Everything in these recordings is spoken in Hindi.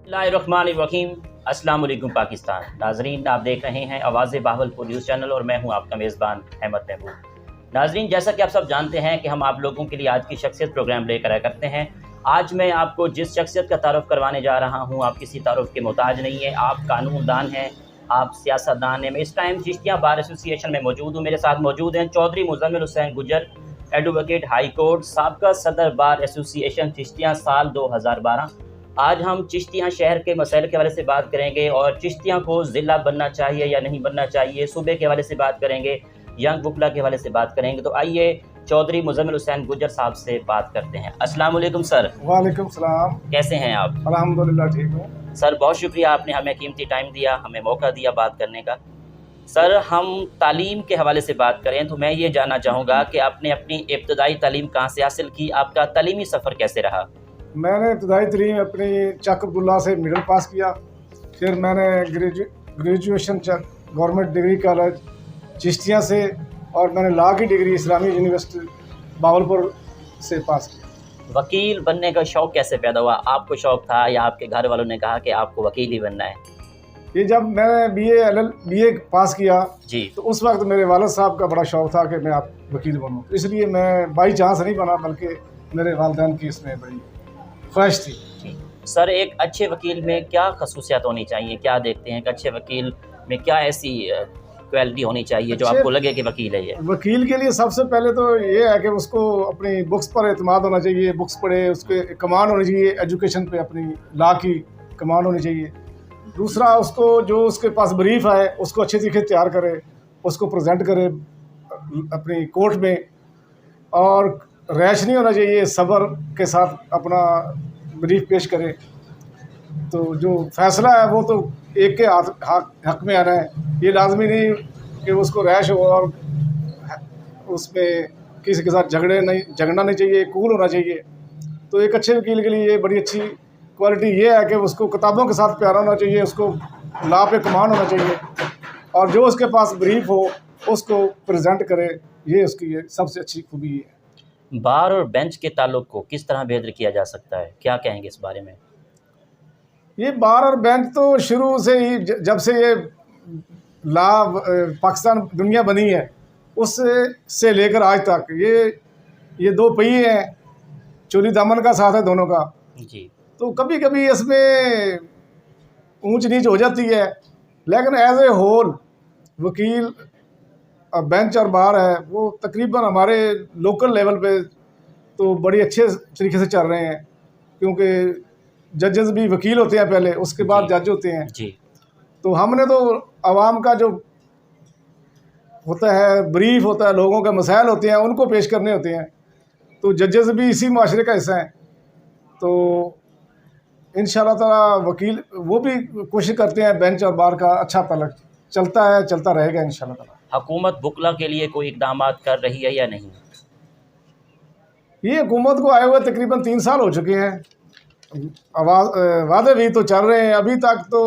बिस्मिल्लाहिर्रहमानिर्रहीम। अस्सलाम वालेकुम पाकिस्तान। नाजरीन, आप देख रहे हैं आवाज़ बहावलपुर न्यूज़ चैनल और मैं हूं आपका मेज़बान अहमद महबूब। नाजरीन, जैसा कि आप सब जानते हैं कि हम आप लोगों के लिए आज की शख्सियत प्रोग्राम लेकर आया करते हैं। आज मैं आपको जिस शख्सियत का तारुफ़ करवाने जा रहा हूँ, आप किसी तारुफ़ के मोहताज नहीं है। आप कानूनदान हैं, आप सियासतदान हैं। मैं इस टाइम चिश्तिया बार एसोसिएशन में मौजूद हूँ। मेरे साथ मौजूद हैं चौधरी मुज़म्मिल हुसैन गुजर, एडवोकेट हाई कोर्ट, साबका सदर बार एसोसिएशन चिश्तिया साल 2012। आज हम चिश्तिया शहर के मसैल के हवाले से बात करेंगे और चिश्तिया को ज़िला बनना चाहिए या नहीं बनना चाहिए, सूबे के हवाले से बात करेंगे, यंग वकला के हवाले से बात करेंगे। तो आइए चौधरी मुज़म्मिल हुसैन गुजर साहब से बात करते हैं। अस्सलाम वालेकुम सर। वालेकुम सलाम। कैसे हैं आप? अल्हम्दुलिल्लाह ठीक हूँ सर, बहुत शुक्रिया, आपने हमें कीमती टाइम दिया, हमें मौका दिया बात करने का। सर, हम तालीम के हवाले से बात करें तो मैं ये जानना चाहूँगा कि आपने अपनी इब्तदाई तालीम कहाँ से हासिल की, आपका तालीमी सफ़र कैसे रहा? मैंने इब्तदाई तलीम अपनी चक अब्दुल्ला से मिडिल पास किया, फिर मैंने ग्रेजुएशन चक गवर्नमेंट डिग्री कॉलेज चिश्तिया से और मैंने लॉ की डिग्री इस्लामी यूनिवर्सिटी बावलपुर से पास किया। वकील बनने का शौक़ कैसे पैदा हुआ? आपको शौक़ था या आपके घर वालों ने कहा कि आपको वकील ही बनना है? ये जब मैंने बीए पास किया जी, तो उस वक्त मेरे वालिद साहब का बड़ा शौक़ था कि मैं आप वकील बनूँ, इसलिए मैं बाई चांस नहीं बना, बल्कि मेरे वालिदैन की इसमें बड़ी ख्वाहिश थी। सर, एक अच्छे वकील में क्या खसूसियात होनी चाहिए? क्या देखते हैं कि अच्छे वकील में क्या ऐसी क्वालिटी होनी चाहिए जो आपको लगे कि वकील है ये? वकील के लिए सबसे पहले तो ये है कि उसको अपनी बुक्स पर एतमाद होना चाहिए, बुक्स पढ़े, उसके कमांड होनी चाहिए, एजुकेशन पे अपनी लॉ की कमांड होनी चाहिए। दूसरा, उसको जो उसके पास ब्रीफ है उसको अच्छे तरीके से तैयार करे, उसको प्रेजेंट करे अपनी कोर्ट में, और रैश नहीं होना चाहिए, सब्र के साथ अपना ब्रीफ पेश करे। तो जो फैसला है वो तो एक के हक में आना है, ये लाजमी नहीं कि उसको रैश हो और उसमें किसी के साथ झगड़ना नहीं चाहिए, कूल होना चाहिए। तो एक अच्छे वकील के लिए ये बड़ी अच्छी क्वालिटी ये है कि उसको किताबों के साथ प्यारा होना चाहिए, उसको लॉ पे कमांड होना चाहिए, और जो उसके पास ब्रीफ हो उसको प्रेजेंट करे, ये उसकी ये सबसे अच्छी खूबी है। बार और बेंच के ताल्लुक को किस तरह बेहतर किया जा सकता है, क्या कहेंगे इस बारे में? ये बार और बेंच तो शुरू से ही, जब से ये लॉ पाकिस्तान दुनिया बनी है उससे लेकर आज तक ये दो पहिए हैं, चोली दामन का साथ है दोनों का जी। तो कभी कभी इसमें ऊंच नीच हो जाती है, लेकिन एज ए होल वकील बेंच और बार है वो तकरीबन हमारे लोकल लेवल पे तो बड़ी अच्छे तरीके से चल रहे हैं, क्योंकि जजेस भी वकील होते हैं पहले, उसके बाद जज होते हैं जी। तो हमने तो आवाम का जो होता है ब्रीफ होता है, लोगों के मसाइल होते हैं, उनको पेश करने होते हैं, तो जजेस भी इसी माशरे का हिस्सा हैं। तो इंशाल्लाह ताला वकील वो भी कोशिश करते हैं बेंच और बार का अच्छा ताल्लुक चलता है, चलता रहेगा इंशाल्लाह ताला। हुकूमत वकला के लिए कोई इक़दाम कर रही है या नहीं? ये हुकूमत को आए हुए तकरीबन 3 साल हो चुके हैं, वादे भी तो चल रहे हैं। अभी तक तो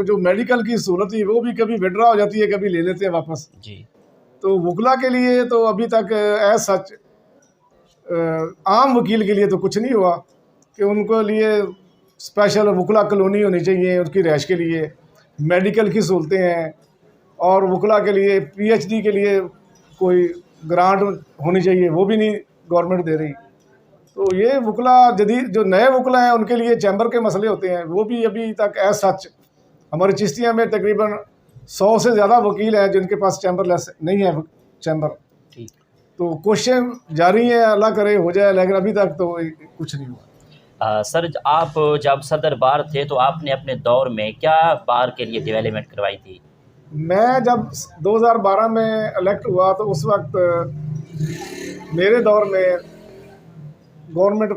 जो मेडिकल की सहूलत थी वो भी कभी विड्रा हो जाती है, कभी ले लेते हैं वापस जी। तो वकला के लिए तो अभी तक एज सच आम वकील के लिए तो कुछ नहीं हुआ कि उनको लिए स्पेशल वकला कॉलोनी होनी चाहिए उनकी रहायश के लिए, मेडिकल की सहूलतें हैं, और वकला के लिए पीएचडी के लिए कोई ग्रांट होनी चाहिए, वो भी नहीं गवर्नमेंट दे रही। तो ये वकला जदीद जो नए वकला हैं उनके लिए चैम्बर के मसले होते हैं, वो भी अभी तक एज सच हमारे चिश्तिया में तकरीबन 100 से ज़्यादा वकील हैं जिनके पास चैम्बर लेस नहीं है चैम्बर। ठीक। तो कोशिशें जारी हैं, अल्लाह करे हो जाए, लेकिन अभी तक तो कुछ नहीं हुआ। सर, आप जब सदर बार थे तो आपने अपने दौर में क्या बार के लिए डेवलपमेंट करवाई थी? मैं जब 2012 में इलेक्ट हुआ तो उस वक्त मेरे दौर में गवर्नमेंट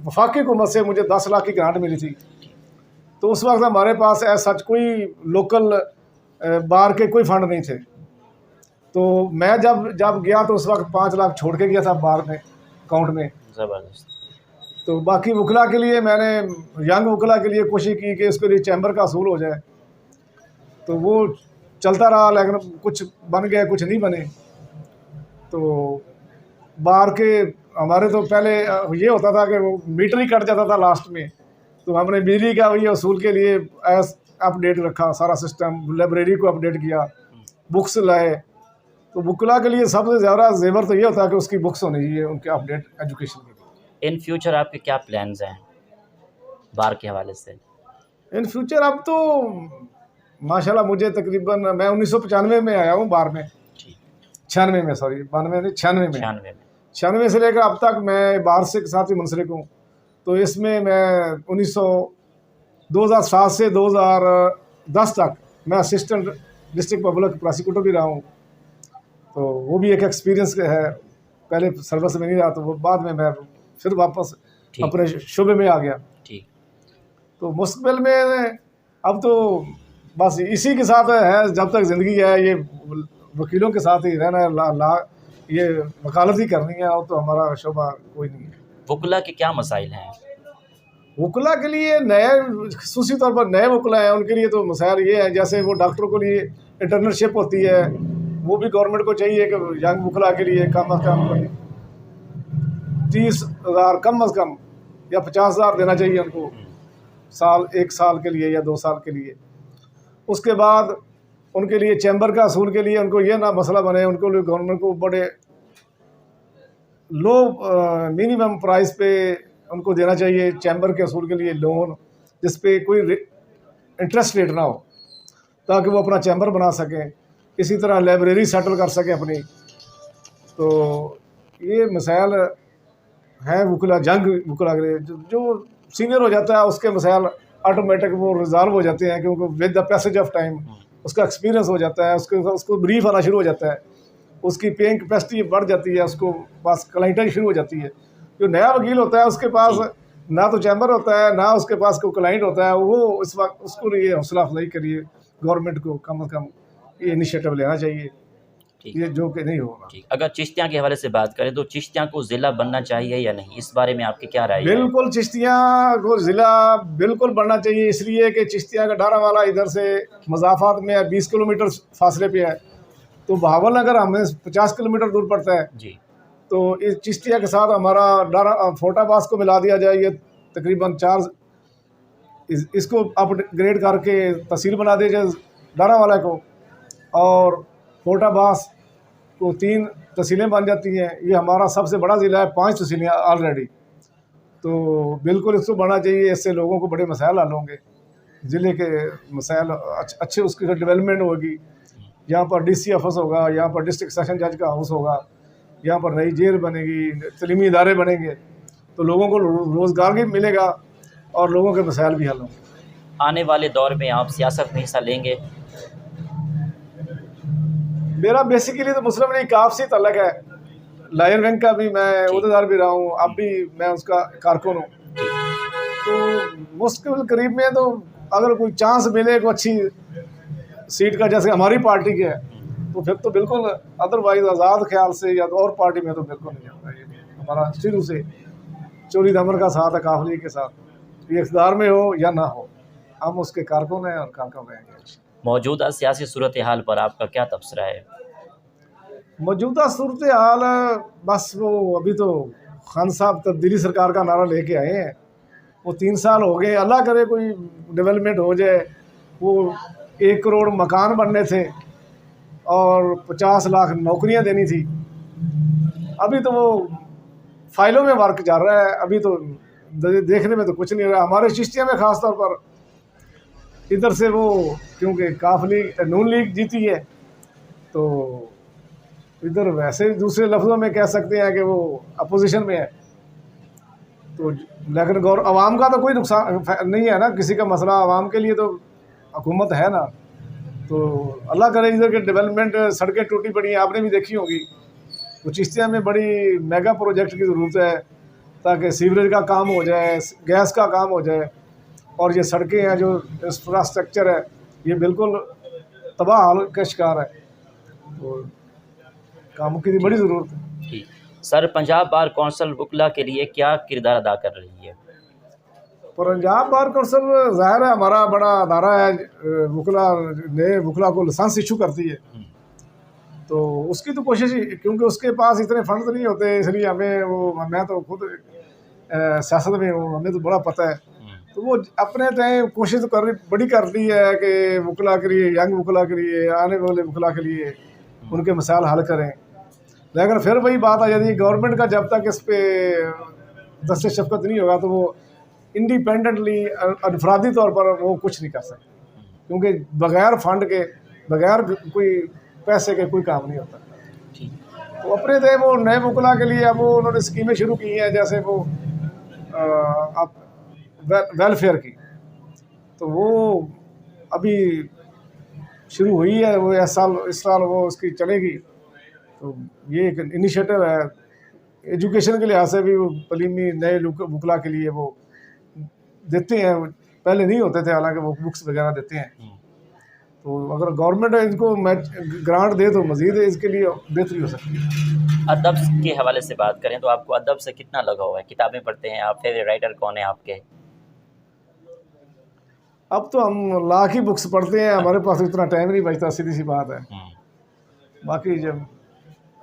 वफाकी हुकूमत से मुझे 10 लाख की ग्रांट मिली थी। तो उस वक्त हमारे पास ऐसा सच कोई लोकल बार के कोई फंड नहीं थे। तो मैं जब गया तो उस वक्त 5 लाख छोड़ के गया था बार में अकाउंट में। ज़बरदस्त। तो बाकी वकला के लिए मैंने यंग वकला के लिए कोशिश की कि उसके लिए चैम्बर का असूल हो जाए, तो वो चलता रहा, लेकिन कुछ बन गए कुछ नहीं बने। तो बार के हमारे तो पहले ये होता था कि वो मीटर ही कट जाता था लास्ट में, तो हमने बिजली का वही असूल के लिए अपडेट रखा, सारा सिस्टम, लाइब्रेरी को अपडेट किया, बुक्स लाए। तो वकला के लिए सबसे ज़्यादा जेवर तो ये होता है कि उसकी बुक्स होनी चाहिए उनके अपडेट एजुकेशन के लिए। इन फ्यूचर आपके क्या प्लान्स हैं बार के हवाले से? इन फ्यूचर अब तो माशाल्लाह मुझे तकरीबन, मैं 1995 में आया हूँ बार में, जी, 96 में, सॉरी 92 नहीं, 96 में, 96 में। 96 से लेकर अब तक मैं बार से के साथ ही मुंसलिक हूँ। तो इसमें मैं 2007 से 2010 तक मैं असिस्टेंट डिस्ट्रिक्ट पब्लिक प्रोसिक्यूटर भी रहा हूँ। तो वो भी एक एक्सपीरियंस है, पहले सर्विस में नहीं रहा, तो वो बाद में मैं फिर वापस ठीक। अपने शुबे में आ गया। ठीक। तो मुस्तकबिल में अब तो बस इसी के साथ है, जब तक ज़िंदगी है ये वकीलों के साथ ही रहना है, ये वकालत ही करनी है, और तो हमारा शोबा कोई नहीं है। वकला के क्या मसाइल हैं? वकला के लिए नए, खसूसी तौर पर नए वकला हैं, उनके लिए तो मसाइल ये है, जैसे वो डॉक्टरों के लिए इंटर्नशिप होती है, वो भी गवर्नमेंट को चाहिए कि यंग वकला के लिए कम अज़ कम 30,000 कम अज़ कम या 50,000 देना चाहिए उनको साल, 1 साल के लिए या 2 साल के लिए। उसके बाद उनके लिए चैम्बर का असूल के लिए उनको ये ना मसला बने, उनको लिए गवर्नमेंट को बड़े लो मिनिमम प्राइस पे उनको देना चाहिए चैम्बर के असूल के लिए लोन, जिस पे कोई इंटरेस्ट रेट ना हो, ताकि वो अपना चैम्बर बना सकें। इसी तरह लाइब्रेरी सेटल कर सकें अपनी। तो ये मसाइल हैं वकला, जंग वकला के लिए। जो सीनियर हो जाता है उसके मसाइल ऑटोमेटिक वो रिजॉल्व हो जाते हैं, क्योंकि with the passage of time उसका एक्सपीरियंस हो जाता है, उसको ब्रीफ आना शुरू हो जाता है, उसकी पेइंग कैपेसिटी बढ़ जाती है, उसको पास क्लाइंटें शुरू हो जाती है। जो नया वकील होता है उसके पास ना तो चैम्बर होता है, ना उसके पास कोई क्लाइंट होता है, वो इस वक्त उसको लिए हौसला अफजाई करिए, गवर्नमेंट को कम से कम ये इनिशिएटिव लेना चाहिए, ये जो कि नहीं होगा। ठीक। अगर चिश्तियाँ के हवाले से बात करें तो चिश्तियाँ को ज़िला बनना चाहिए या नहीं, इस बारे में आपकी क्या राय है? बिल्कुल चिश्तियाँ को ज़िला बिल्कुल बनना चाहिए, इसलिए कि चिश्तियाँ का डारावाला इधर से मज़ाफ़ात में है, 20 किलोमीटर फासले पे है, तो बहावल नगर हमें 50 किलोमीटर दूर पड़ता है जी। तो इस चिश्तिया के साथ हमारा डारा फोटाबास को मिला दिया जाए, ये तकरीबन 4 इसको अपग्रेड करके तहसील बना दिया जाए डारावाला को, और फोटाबास को 3 तहसीलें बन जाती हैं। ये हमारा सबसे बड़ा ज़िला है, 5 तहसीलें ऑलरेडी। तो बिल्कुल इसको बढ़ना चाहिए, इससे लोगों को बड़े मसाइल हल होंगे, ज़िले के मसाइल अच्छे उसकी डेवलपमेंट होगी। यहाँ पर DC ऑफिस होगा, यहाँ पर डिस्ट्रिक्ट सेशन जज का हाउस होगा, यहाँ पर नई जेल बनेगी, तलीमी इदारे बनेंगे, तो लोगों को रोज़गार भी मिलेगा और लोगों के मसाइल भी हल होंगे। आने वाले दौर में आप सियासत में हिस्सा लेंगे? मेरा बेसिकली तो मुस्लिम लीग काफ से तल्लक है, लायन विंग का भी मैं उहदेदार भी रहा हूँ, अब भी मैं उसका कारकुन हूँ। तो मुश्किल करीब में तो अगर कोई चांस मिले को अच्छी सीट का, जैसे हमारी पार्टी के है, तो फिर तो बिल्कुल, अदरवाइज आज़ाद ख्याल से या और पार्टी में तो बिल्कुल नहीं जाऊँगा। ये हमारा शुरू से चोरी दमन का साथ है काफ लीग के साथ, ये इक़्तिदार में हो या ना हो, हम उसके कारकुन हैं और कारकुन रहेंगे। मौजूदा सियासी सूरत हाल पर आपका क्या तबसरा है? मौजूदा सूरत हाल बस वो अभी तो खान साहब तब्दीली सरकार का नारा लेके आए हैं, वो 3 साल हो गए, अल्लाह करे कोई डेवलपमेंट हो जाए। वो 1 करोड़ मकान बनने थे और 50 लाख नौकरियां देनी थी, अभी तो वो फाइलों में वर्क चल रहा है, अभी तो देखने में तो कुछ नहीं हो रहा। हमारे चिश्तिया में ख़ास तौर पर इधर से वो, क्योंकि काफ लीग नून लीग जीती है, तो इधर वैसे दूसरे लफ्ज़ों में कह सकते हैं कि वो अपोजिशन में है। तो लेकिन अवाम का तो कोई नुकसान नहीं है ना, किसी का मसला अवाम के लिए तो हुकूमत है ना। तो अल्लाह करे इधर के डेवलपमेंट, सड़कें टूटी पड़ी हैं, आपने भी देखी होगी। तो चिश्तिया में बड़ी मेगा प्रोजेक्ट की ज़रूरत है, ताकि सीवरेज का काम हो जाए, गैस का काम हो जाए, और ये सड़कें हैं, जो इंफ्रास्ट्रक्चर है, ये बिल्कुल तबाह हाल का शिकार है। तो कामों की बड़ी ज़रूरत है। जी सर, पंजाब बार कौंसिल वकला के लिए क्या किरदार अदा कर रही है? पंजाब बार कौंसिल ज़ाहिर है हमारा बड़ा अदारा है, वकला को लाइसेंस इशू करती है, तो उसकी तो कोशिश, क्योंकि उसके पास इतने फंड तो नहीं होते, इसलिए हमें वो, मैं तो खुद सियासत में हूँ, हमें तो बड़ा पता है। तो वो अपने तय कोशिश तो बड़ी कर दी है कि वकला के लिए, यंग वकला के लिए, आने वाले वकला के लिए उनके मसाइल हल करें। लेकिन फिर वही बात आ जाती है, गवर्नमेंट का जब तक इस पे दस्त शफ़क़त नहीं होगा तो वो इंडिपेंडेंटली अनफरादी तौर पर वो कुछ नहीं कर सकते, क्योंकि बगैर फंड के, बगैर कोई पैसे के कोई काम नहीं होता। तो अपने थे वो नए वकला के लिए अब वो उन्होंने स्कीमें शुरू की हैं, जैसे वो आप वेलफेयर की, तो वो अभी शुरू हुई है, वो इस साल वो उसकी चलेगी। तो ये एक इनिशिएटिव है, एजुकेशन के लिहाज से भी वो तलीमी नए वकला के लिए वो देते हैं, पहले नहीं होते थे, हालांकि वो बुक्स वगैरह देते हैं। तो अगर गवर्नमेंट इनको ग्रांट दे तो मज़ीद इसके लिए बेहतरी हो सकती है। अदब के हवाले से बात करें तो आपको अदब से कितना लगाव है? किताबें पढ़ते हैं आप? फेवरेट राइटर कौन है आपके? अब तो हम लाख ही बुक्स पढ़ते हैं, हमारे पास इतना टाइम नहीं बचता, सीधी सी बात है। बाकी जब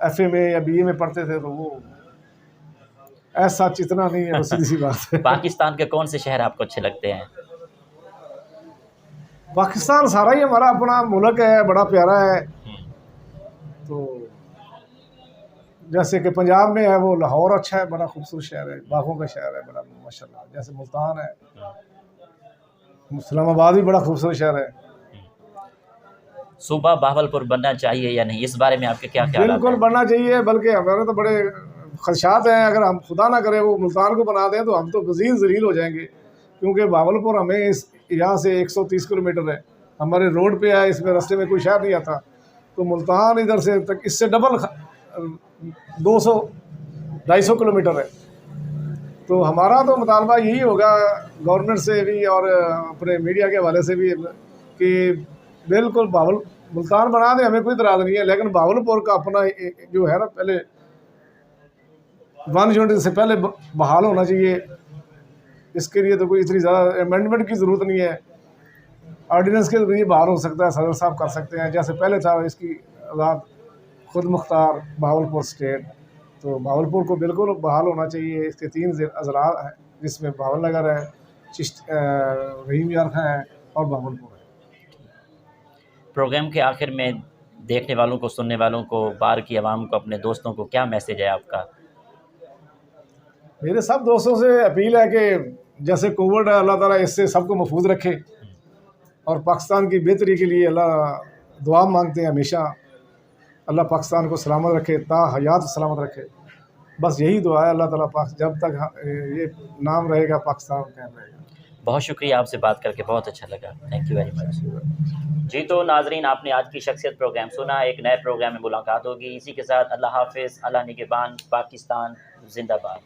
FA में या BA में पढ़ते थे तो वो ऐसा इतना नहीं है, सीधी सी बात है। पाकिस्तान के कौन से शहर आपको अच्छे लगते हैं? पाकिस्तान सारा ही हमारा अपना मुल्क है, बड़ा प्यारा है। तो जैसे कि पंजाब में है वो लाहौर अच्छा है, बड़ा खूबसूरत शहर है, बागों का शहर है बड़ा माशाल्लाह। जैसे मुल्तान है, इस्लामाबाद भी बड़ा खूबसूरत शहर है। सूबा बहावलपुर बनना चाहिए या नहीं, इस बारे में आपके क्या ख्याल हैं? बिल्कुल बनना चाहिए, बल्कि हमारे तो बड़े खदशात हैं, अगर हम खुदा ना करे वो मुल्तान को बना दें तो हम तो मज़ीद ज़लील हो जाएंगे, क्योंकि बहावलपुर हमें यहाँ से 130 किलोमीटर है, हमारे रोड पे है, इसमें रास्ते में कोई शहर नहीं आता। तो मुल्तान इधर से तक इससे डबल 200-250 किलोमीटर है। तो हमारा तो मुतालबा यही होगा गवर्नमेंट से भी और अपने मीडिया के हवाले से भी कि बिल्कुल मुल्तान बना दें, हमें कोई इतराज़ नहीं है, लेकिन बहावलपुर का अपना जो है ना, पहले 1 यूनिट से पहले बहाल होना चाहिए। इसके लिए तो कोई इतनी ज़्यादा अमेंडमेंट की ज़रूरत नहीं है, ऑर्डिनेंस के जरिए बहाल हो सकता है, सदर साहब कर सकते हैं, जैसे पहले था इसकी आज़ाद खुद मुख्तार बहावलपुर स्टेट। तो बहावलपुर को बिल्कुल बहाल होना चाहिए। इसके 3 अजला हैं जिसमें भावल नगर है, रहीम यार खां है और बहावलपुर है। प्रोग्राम के आखिर में देखने वालों को, सुनने वालों को, बाहर की आवाम को, अपने दोस्तों को क्या मैसेज है आपका? मेरे सब दोस्तों से अपील है कि जैसे कोविड है, अल्लाह ताला इससे सबको महफूज रखे और पाकिस्तान की बेहतरी के लिए अल्लाह दुआ मांगते हैं हमेशा, अल्लाह पाकिस्तान को सलामत रखे, ता हयात सलामत रखे। बस यही दुआ है, अल्लाह ताला जब तक ये नाम रहेगा पाकिस्तान कायम रहेगा। बहुत शुक्रिया, आपसे बात करके बहुत अच्छा लगा। Thank you very much. जी तो नाजरीन, आपने आज की शख्सियत प्रोग्राम सुना। एक नए प्रोग्राम में मुलाकात होगी। इसी के साथ अल्लाह हाफिज़, अल्लाह निगहबान, पाकिस्तान जिंदाबाद।